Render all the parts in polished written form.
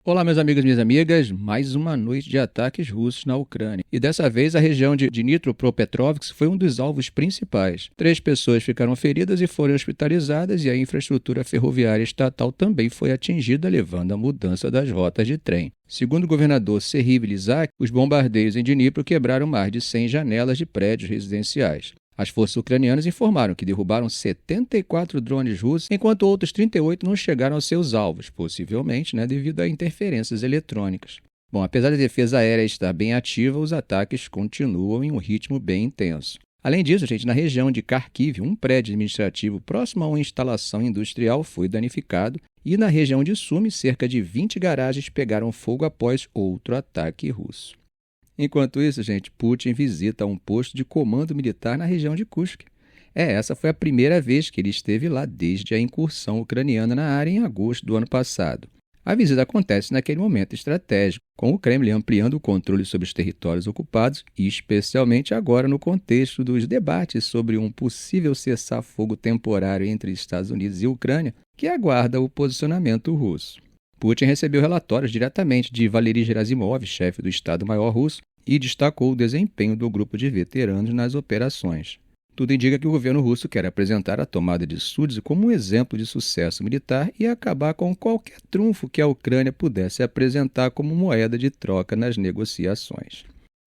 Olá, meus amigos e minhas amigas, mais uma noite de ataques russos na Ucrânia. E dessa vez a região de Dnipropetrovsk foi um dos alvos principais. 3 pessoas ficaram feridas e foram hospitalizadas e a infraestrutura ferroviária estatal também foi atingida, levando à mudança das rotas de trem. Segundo o governador Serhiy Vilizak, os bombardeios em Dnipro quebraram mais de 100 janelas de prédios residenciais. As forças ucranianas informaram que derrubaram 74 drones russos, enquanto outros 38 não chegaram aos seus alvos, possivelmente devido a interferências eletrônicas. Bom, apesar da defesa aérea estar bem ativa, os ataques continuam em um ritmo bem intenso. Além disso, na região de Kharkiv, um prédio administrativo próximo a uma instalação industrial foi danificado e na região de Sumi, cerca de 20 garagens pegaram fogo após outro ataque russo. Enquanto isso, Putin visita um posto de comando militar na região de Kursk. Essa foi a primeira vez que ele esteve lá desde a incursão ucraniana na área em agosto do ano passado. A visita acontece naquele momento estratégico, com o Kremlin ampliando o controle sobre os territórios ocupados, e especialmente agora no contexto dos debates sobre um possível cessar-fogo temporário entre Estados Unidos e Ucrânia, que aguarda o posicionamento russo. Putin recebeu relatórios diretamente de Valery Gerasimov, chefe do Estado-Maior russo, e destacou o desempenho do grupo de veteranos nas operações. Tudo indica que o governo russo quer apresentar a tomada de Sudzha como um exemplo de sucesso militar e acabar com qualquer trunfo que a Ucrânia pudesse apresentar como moeda de troca nas negociações.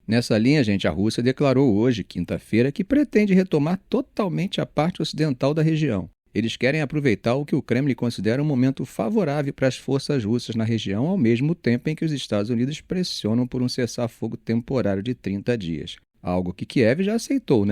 Nessa linha, a Rússia declarou hoje, quinta-feira, que pretende retomar totalmente a parte ocidental da região. Eles querem aproveitar o que o Kremlin considera um momento favorável para as forças russas na região, ao mesmo tempo em que os Estados Unidos pressionam por um cessar-fogo temporário de 30 dias. Algo que Kiev já aceitou,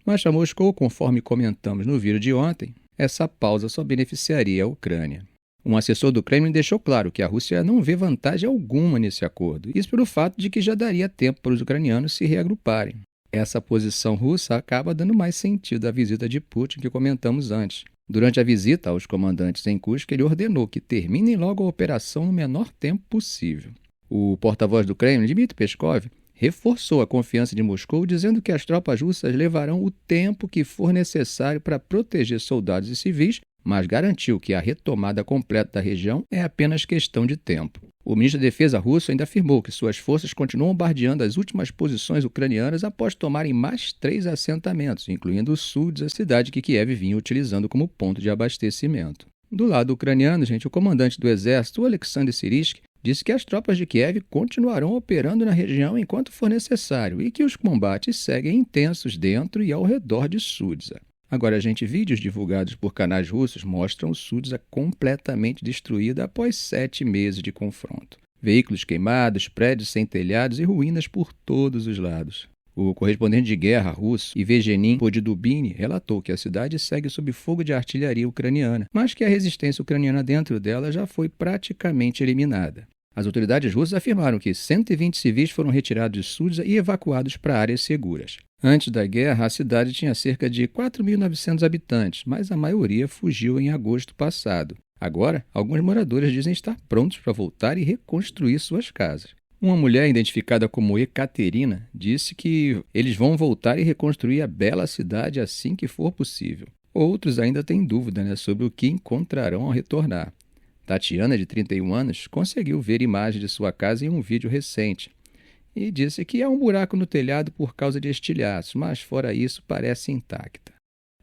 Mas para Moscou, conforme comentamos no vídeo de ontem, essa pausa só beneficiaria a Ucrânia. Um assessor do Kremlin deixou claro que a Rússia não vê vantagem alguma nesse acordo, isso pelo fato de que já daria tempo para os ucranianos se reagruparem. Essa posição russa acaba dando mais sentido à visita de Putin que comentamos antes. Durante a visita aos comandantes em Kursk, ele ordenou que terminem logo a operação no menor tempo possível. O porta-voz do Kremlin, Dmitry Peskov, reforçou a confiança de Moscou, dizendo que as tropas russas levarão o tempo que for necessário para proteger soldados e civis, mas garantiu que a retomada completa da região é apenas questão de tempo. O ministro da Defesa russo ainda afirmou que suas forças continuam bombardeando as últimas posições ucranianas após tomarem mais 3 assentamentos, incluindo o sul da cidade que Kiev vinha utilizando como ponto de abastecimento. Do lado ucraniano, o comandante do exército, Alexander Sirskyi, disse que as tropas de Kiev continuarão operando na região enquanto for necessário e que os combates seguem intensos dentro e ao redor de Sudzha. Agora, vídeos divulgados por canais russos mostram Sudzha completamente destruída após 7 meses de confronto. Veículos queimados, prédios sem telhados e ruínas por todos os lados. O correspondente de guerra russo, Evgeny Podidubny, relatou que a cidade segue sob fogo de artilharia ucraniana, mas que a resistência ucraniana dentro dela já foi praticamente eliminada. As autoridades russas afirmaram que 120 civis foram retirados de Sudzha e evacuados para áreas seguras. Antes da guerra, a cidade tinha cerca de 4.900 habitantes, mas a maioria fugiu em agosto passado. Agora, alguns moradores dizem estar prontos para voltar e reconstruir suas casas. Uma mulher identificada como Ekaterina disse que eles vão voltar e reconstruir a bela cidade assim que for possível. Outros ainda têm dúvida sobre o que encontrarão ao retornar. Tatiana, de 31 anos, conseguiu ver imagens de sua casa em um vídeo recente e disse que há um buraco no telhado por causa de estilhaços, mas fora isso parece intacta.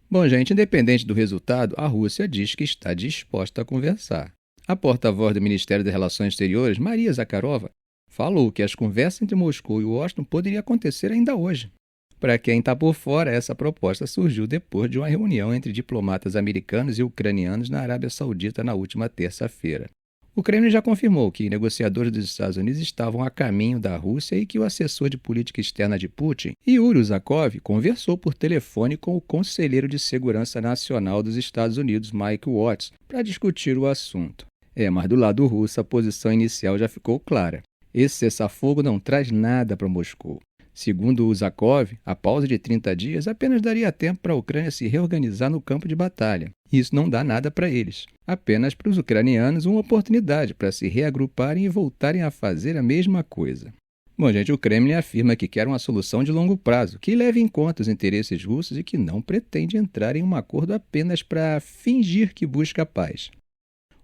Bom, independente do resultado, a Rússia diz que está disposta a conversar. A porta-voz do Ministério das Relações Exteriores, Maria Zakharova, falou que as conversas entre Moscou e Washington poderiam acontecer ainda hoje. Para quem está por fora, essa proposta surgiu depois de uma reunião entre diplomatas americanos e ucranianos na Arábia Saudita na última terça-feira. O Kremlin já confirmou que negociadores dos Estados Unidos estavam a caminho da Rússia e que o assessor de política externa de Putin, Yuri Uzakov, conversou por telefone com o conselheiro de segurança nacional dos Estados Unidos, Mike Waltz, para discutir o assunto. Mas do lado russo a posição inicial já ficou clara. Esse cessar-fogo não traz nada para Moscou. Segundo Uzakov, a pausa de 30 dias apenas daria tempo para a Ucrânia se reorganizar no campo de batalha. Isso não dá nada para eles. Apenas para os ucranianos uma oportunidade para se reagruparem e voltarem a fazer a mesma coisa. Bom, o Kremlin afirma que quer uma solução de longo prazo, que leve em conta os interesses russos e que não pretende entrar em um acordo apenas para fingir que busca paz.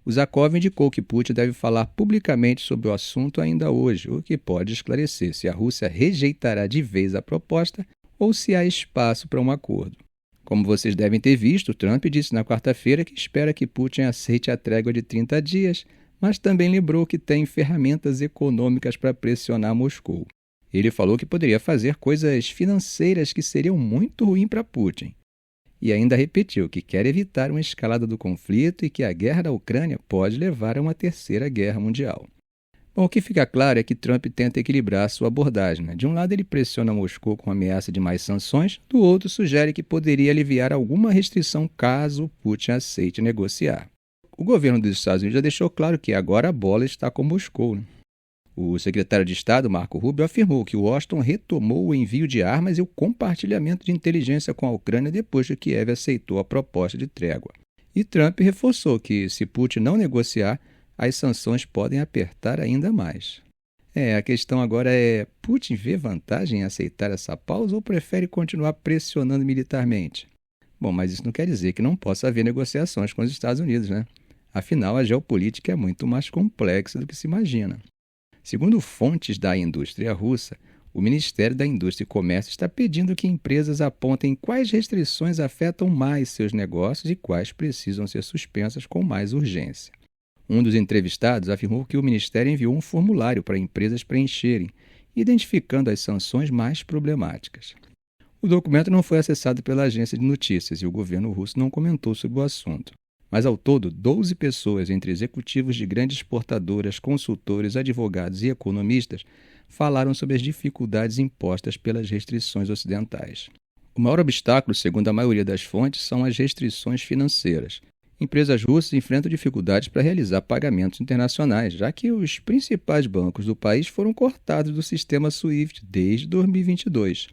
O Zakov indicou que Putin deve falar publicamente sobre o assunto ainda hoje, o que pode esclarecer se a Rússia rejeitará de vez a proposta ou se há espaço para um acordo. Como vocês devem ter visto, Trump disse na quarta-feira que espera que Putin aceite a trégua de 30 dias, mas também lembrou que tem ferramentas econômicas para pressionar Moscou. Ele falou que poderia fazer coisas financeiras que seriam muito ruins para Putin. E ainda repetiu que quer evitar uma escalada do conflito e que a guerra da Ucrânia pode levar a uma terceira guerra mundial. Bom, o que fica claro é que Trump tenta equilibrar sua abordagem. De um lado, ele pressiona Moscou com a ameaça de mais sanções, do outro, sugere que poderia aliviar alguma restrição caso Putin aceite negociar. O governo dos Estados Unidos já deixou claro que agora a bola está com Moscou. O secretário de Estado, Marco Rubio, afirmou que Washington retomou o envio de armas e o compartilhamento de inteligência com a Ucrânia depois que Kiev aceitou a proposta de trégua. E Trump reforçou que, se Putin não negociar, as sanções podem apertar ainda mais. A questão agora é: Putin vê vantagem em aceitar essa pausa ou prefere continuar pressionando militarmente? Bom, mas isso não quer dizer que não possa haver negociações com os Estados Unidos, né? Afinal, a geopolítica é muito mais complexa do que se imagina. Segundo fontes da indústria russa, o Ministério da Indústria e Comércio está pedindo que empresas apontem quais restrições afetam mais seus negócios e quais precisam ser suspensas com mais urgência. Um dos entrevistados afirmou que o Ministério enviou um formulário para empresas preencherem, identificando as sanções mais problemáticas. O documento não foi acessado pela agência de notícias e o governo russo não comentou sobre o assunto. Mas, ao todo, 12 pessoas, entre executivos de grandes exportadoras, consultores, advogados e economistas, falaram sobre as dificuldades impostas pelas restrições ocidentais. O maior obstáculo, segundo a maioria das fontes, são as restrições financeiras. Empresas russas enfrentam dificuldades para realizar pagamentos internacionais, já que os principais bancos do país foram cortados do sistema SWIFT desde 2022.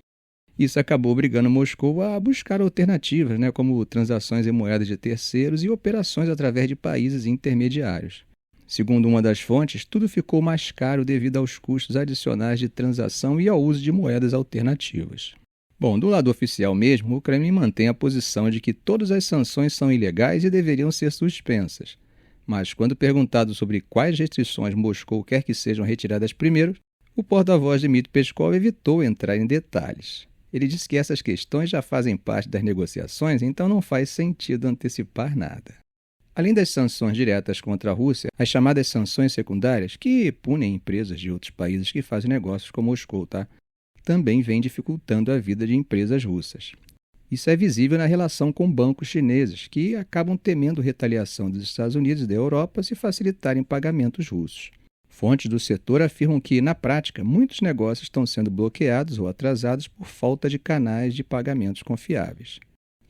Isso acabou obrigando Moscou a buscar alternativas, como transações em moedas de terceiros e operações através de países intermediários. Segundo uma das fontes, tudo ficou mais caro devido aos custos adicionais de transação e ao uso de moedas alternativas. Bom, do lado oficial mesmo, o Kremlin mantém a posição de que todas as sanções são ilegais e deveriam ser suspensas. Mas, quando perguntado sobre quais restrições Moscou quer que sejam retiradas primeiro, o porta-voz Dmitry Peskov evitou entrar em detalhes. Ele disse que essas questões já fazem parte das negociações, então não faz sentido antecipar nada. Além das sanções diretas contra a Rússia, as chamadas sanções secundárias, que punem empresas de outros países que fazem negócios com Moscou, também vem dificultando a vida de empresas russas. Isso é visível na relação com bancos chineses, que acabam temendo retaliação dos Estados Unidos e da Europa se facilitarem pagamentos russos. Fontes do setor afirmam que, na prática, muitos negócios estão sendo bloqueados ou atrasados por falta de canais de pagamentos confiáveis.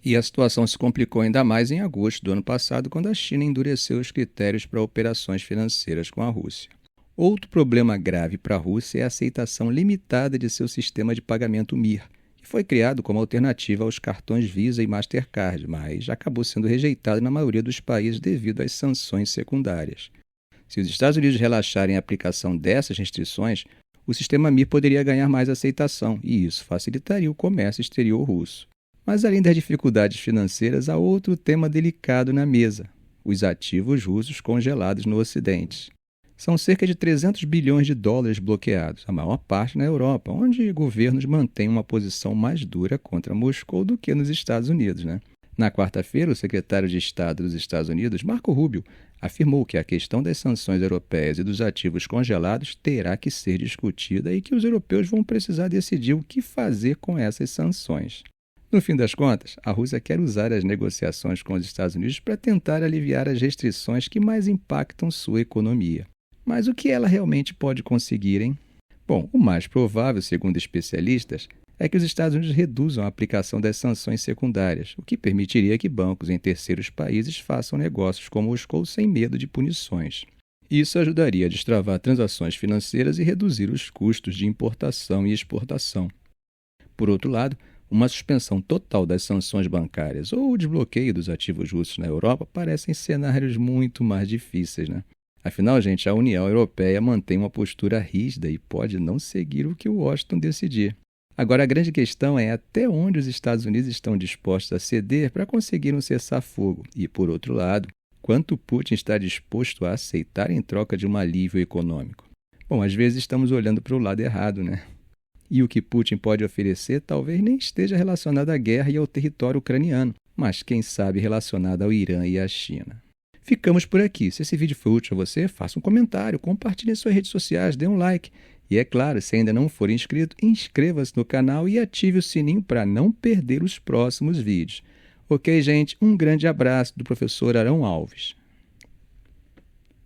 E a situação se complicou ainda mais em agosto do ano passado, quando a China endureceu os critérios para operações financeiras com a Rússia. Outro problema grave para a Rússia é a aceitação limitada de seu sistema de pagamento Mir, que foi criado como alternativa aos cartões Visa e Mastercard, mas acabou sendo rejeitado na maioria dos países devido às sanções secundárias. Se os Estados Unidos relaxarem a aplicação dessas restrições, o sistema Mir poderia ganhar mais aceitação e isso facilitaria o comércio exterior russo. Mas além das dificuldades financeiras, há outro tema delicado na mesa: os ativos russos congelados no Ocidente. São cerca de 300 bilhões de dólares bloqueados, a maior parte na Europa, onde governos mantêm uma posição mais dura contra Moscou do que nos Estados Unidos. Na quarta-feira, o secretário de Estado dos Estados Unidos, Marco Rubio, afirmou que a questão das sanções europeias e dos ativos congelados terá que ser discutida e que os europeus vão precisar decidir o que fazer com essas sanções. No fim das contas, a Rússia quer usar as negociações com os Estados Unidos para tentar aliviar as restrições que mais impactam sua economia. Mas o que ela realmente pode conseguir, hein? Bom, o mais provável, segundo especialistas, é que os Estados Unidos reduzam a aplicação das sanções secundárias, o que permitiria que bancos em terceiros países façam negócios com Moscou sem medo de punições. Isso ajudaria a destravar transações financeiras e reduzir os custos de importação e exportação. Por outro lado, uma suspensão total das sanções bancárias ou o desbloqueio dos ativos russos na Europa parecem cenários muito mais difíceis, Afinal, a União Europeia mantém uma postura rígida e pode não seguir o que Washington decidir. Agora, a grande questão é até onde os Estados Unidos estão dispostos a ceder para conseguir um cessar-fogo e, por outro lado, Quanto Putin está disposto a aceitar em troca de um alívio econômico? Bom, às vezes estamos olhando para o lado errado, né? E o que Putin pode oferecer talvez nem esteja relacionado à guerra e ao território ucraniano, mas quem sabe relacionado ao Irã e à China. Ficamos por aqui. Se esse vídeo foi útil a você, faça um comentário, compartilhe em suas redes sociais, dê um like. E é claro, se ainda não for inscrito, inscreva-se no canal e ative o sininho para não perder os próximos vídeos. Ok, gente? Um grande abraço do professor Arão Alves.